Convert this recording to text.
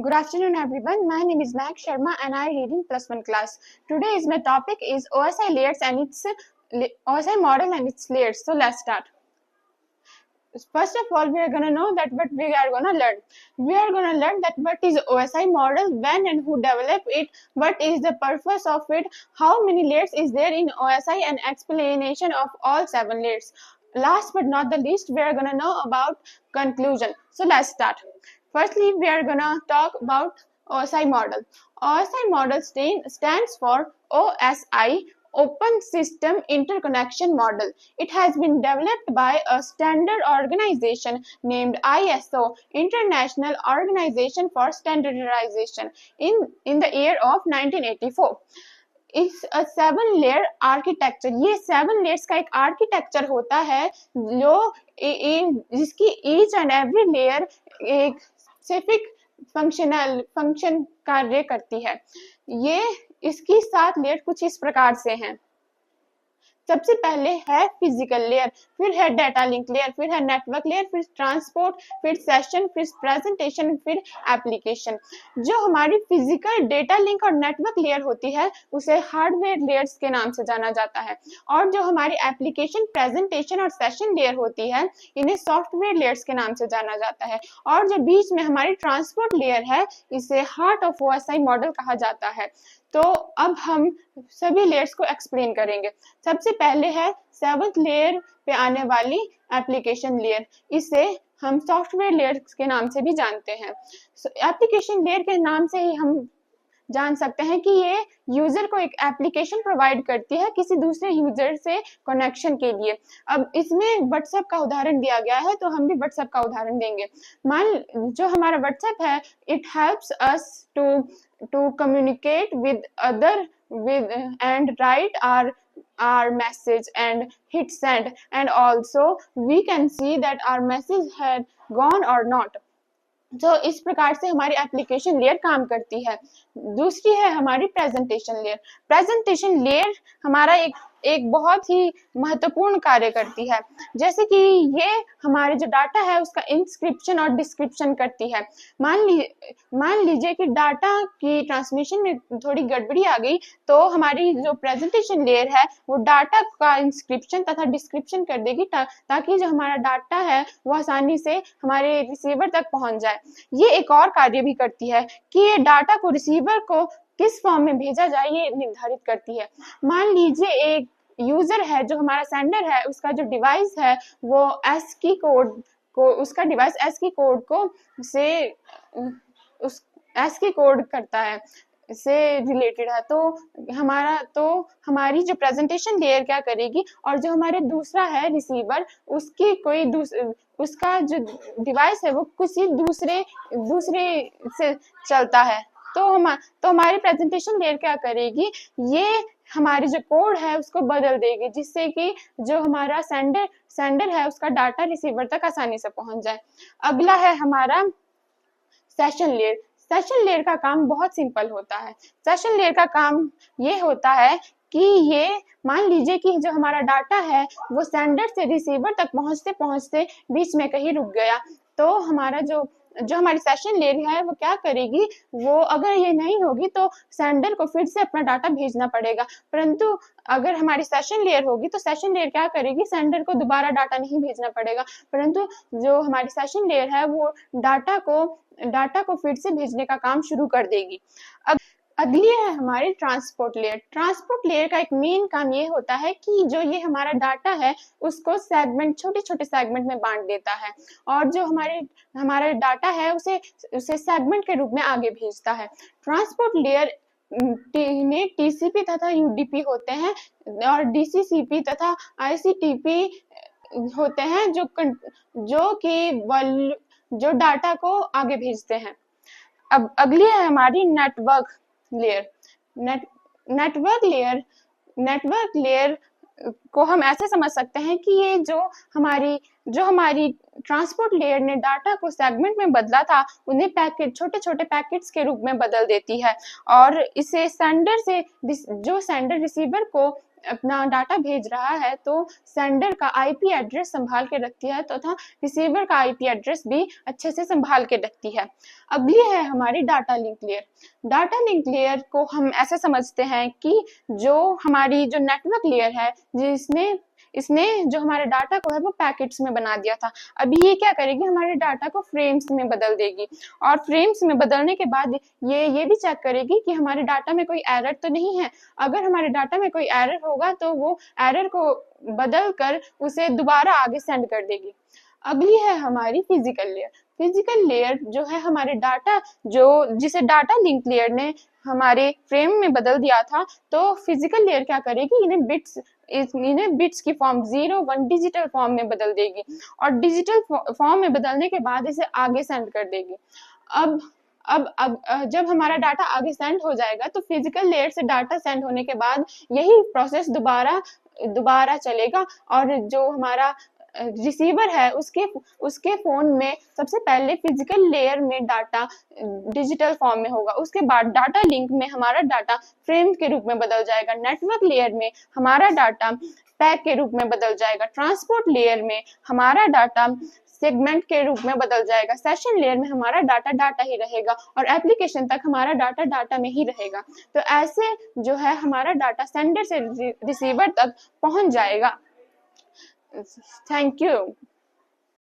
Good afternoon, everyone. My name is Mahak Sharma and I read in +1 class. Today's my topic is OSI layers and its OSI model and its layers. So let's start. First of all, we are going to know that what we are going to learn. We are going to learn that what is OSI model, when and who developed it, what is the purpose of it, how many layers is there in OSI, and explanation of all 7 layers. Last but not the least, we are going to know about conclusion. So let's start. Firstly, we are going to talk about OSI model. OSI model stands for OSI, Open System Interconnection Model. It has been developed by a standard organization named ISO, International Organization for Standardization, in the year of 1984. इस 7 layer architecture, ये 7 layers का एक architecture होता है जो जिसकी each and every layer एक specific function कार्य करती है। ये इसकी 7 लेयर कुछ इस प्रकार से हैं। सबसे पहले है फिजिकल लेयर, फिर है डाटा लिंक लेयर, फिर है नेटवर्क लेयर, फिर ट्रांसपोर्ट, फिर सेशन, फिर प्रेजेंटेशन, फिर एप्लीकेशन। जो हमारी फिजिकल डेटा लिंक और नेटवर्क लेयर होती है उसे हार्डवेयर लेयर्स के नाम से जाना जाता है, और जो हमारी एप्लीकेशन, प्रेजेंटेशन और सेशन लेयर होती है इन्हें सॉफ्टवेयर लेयर्स के नाम से जाना जाता है, और जो बीच में हमारी ट्रांसपोर्ट लेयर है इसे हार्ट ऑफ OSI मॉडल कहा जाता है। तो अब हम सभी लेयर्स को एक्सप्लेन करेंगे। सबसे पहले है 7th लेयर पे आने वाली एप्लीकेशन लेयर, इसे हम सॉफ्टवेयर लेयर के नाम से भी जानते हैं। एप्लीकेशन लेयर के नाम से ही हम जान सकते हैं कि ये यूजर को एक एप्लीकेशन प्रोवाइड करती है किसी दूसरे यूजर से कनेक्शन के लिए। अब इसमें व्हाट्सएप का उदाहरण दिया गया है तो हम भी व्हाट्सएप का उदाहरण देंगे। जो हमारा व्हाट्सएप है, it helps us to communicate with other with and write our message and hit send, and also we can see that our message had gone or not। तो इस प्रकार से हमारी एप्लीकेशन लेयर काम करती है। दूसरी है हमारी प्रेजेंटेशन लेयर। प्रेजेंटेशन लेयर हमारा एक बहुत ही महत्वपूर्ण कार्य करती है, जैसे कि ये हमारे जो डाटा है उसका इंस्क्रिप्शन और डिस्क्रिप्शन करती है। मान लीजिए कि डाटा की ट्रांसमिशन में थोड़ी गड़बड़ी आ गई तो हमारी जो प्रेजेंटेशन लेयर है वो डाटा का इंस्क्रिप्शन तथा डिस्क्रिप्शन कर देगी ताकि जो हमारा डाटा है वो आसानी से हमारे रिसीवर तक पहुंच जाए। ये एक और कार्य भी करती है कि ये डाटा को रिसीवर को किस फॉर्म में भेजा जाए ये निर्धारित करती है। मान लीजिए एक यूजर है जो हमारा सेंडर है, उसका जो डिवाइस है वो ASCII कोड को उसका डिवाइस ASCII कोड को से उस ASCII कोड करता है से रिलेटेड है, तो हमारी जो प्रेजेंटेशन लेयर क्या करेगी, और जो हमारे दूसरा है रिसीवर उसकी उसका जो डिवाइस है वो किसी दूसरे से चलता है, तो हमारी प्रेजेंटेशन लेयर क्या करेगी, ये हमारी जो कोड है उसको बदल देगी जिससे कि जो हमारा सेंडर है उसका डाटा रिसीवर तक आसानी से पहुंच जाए। अगला है हमारा सेशन लेयर। सेशन लेयर का काम बहुत सिंपल होता है। सेशन लेयर का काम ये होता है कि ये मान लीजिए कि जो हमारा डाटा है वो सेंडर से रिसीवर तक पहुंचते पहुंचते बीच में कहीं रुक गया, तो हमारा जो हमारी सेशन लेयर है वो क्या करेगी, वो अगर ये नहीं होगी तो सेंडर को फिर से अपना डाटा भेजना पड़ेगा। परंतु अगर हमारी सेशन लेयर होगी तो सेशन लेयर क्या करेगी, सेंडर को दोबारा डाटा नहीं भेजना पड़ेगा, परंतु जो हमारी सेशन लेयर है वो डाटा को फिर से भेजने का काम शुरू कर देगी। अगली है हमारी ट्रांसपोर्ट लेयर। ट्रांसपोर्ट लेयर का एक मेन काम ये होता है कि जो ये हमारा डाटा है उसको छोटे छोटे सेगमेंट में बांट देता है, और जो हमारा डाटा है उसे सेगमेंट के रूप में आगे भेजता है। ट्रांसपोर्ट लेयर में TCP तथा UDP होते हैं और DCCP तथा ICTP होते हैं जो डाटा को आगे भेजते हैं। अब अगली है हमारी नेटवर्क लेयर। नेटवर्क लेयर को हम ऐसे समझ सकते हैं कि ये जो हमारी ट्रांसपोर्ट लेयर ने डाटा को सेगमेंट में बदला था उन्हें छोटे छोटे पैकेट्स के रूप में बदल देती है, और इसे जो सेंडर रिसीवर को अपना डाटा भेज रहा है तो सेंडर का आईपी एड्रेस संभाल के रखती है तथा रिसीवर का आईपी एड्रेस भी अच्छे से संभाल के रखती है। अब ये है हमारी data link layer. Data link layer को हम ऐसे समझते हैं कि जो हमारी जो नेटवर्क लेयर है इसने जो हमारे डाटा को है वो पैकेट्स में बना दिया था। अभी ये क्या करेगी, हमारे डाटा को फ्रेम्स में बदल देगी और फ्रेम्स में बदलने के बाद ये भी चेक करेगी कि हमारे डाटा में कोई एरर तो नहीं है। अगर हमारे डाटा में कोई एरर होगा तो वो एरर को बदल कर उसे दोबारा आगे सेंड कर देगी। अगली है हमारी फिजिकल लेयर। फिजिकल लेयर जो है हमारे डाटा जिसे डाटा लिंक लेयर ने हमारे फ्रेम में बदल दिया था, तो फिजिकल लेयर क्या करेगी, इन्हें बिट्स की फॉर्म 0 1 डिजिटल फॉर्म में बदल देगी और डिजिटल फॉर्म में बदलने के बाद इसे आगे सेंड कर देगी। अब जब हमारा डाटा आगे सेंड हो जाएगा तो फिजिकल लेयर से डाटा सेंड होने के बाद यही प्रोसेस दोबारा चलेगा और जो हमारा रिसीवर है उसके फोन में सबसे पहले फिजिकल लेयर में डाटा डिजिटल फॉर्म में होगा, उसके बाद डाटा लिंक में हमारा डाटा फ्रेम के रूप में बदल जाएगा, नेटवर्क लेयर में हमारा डाटा पैक के रूप में बदल जाएगा, ट्रांसपोर्ट लेयर में हमारा डाटा सेगमेंट के रूप में बदल जाएगा, सेशन लेयर में हमारा डाटा ही रहेगा और एप्लीकेशन तक हमारा डाटा में ही रहेगा। तो ऐसे जो है हमारा डाटा सेंडर से रिसीवर तक पहुंच जाएगा। Thank you.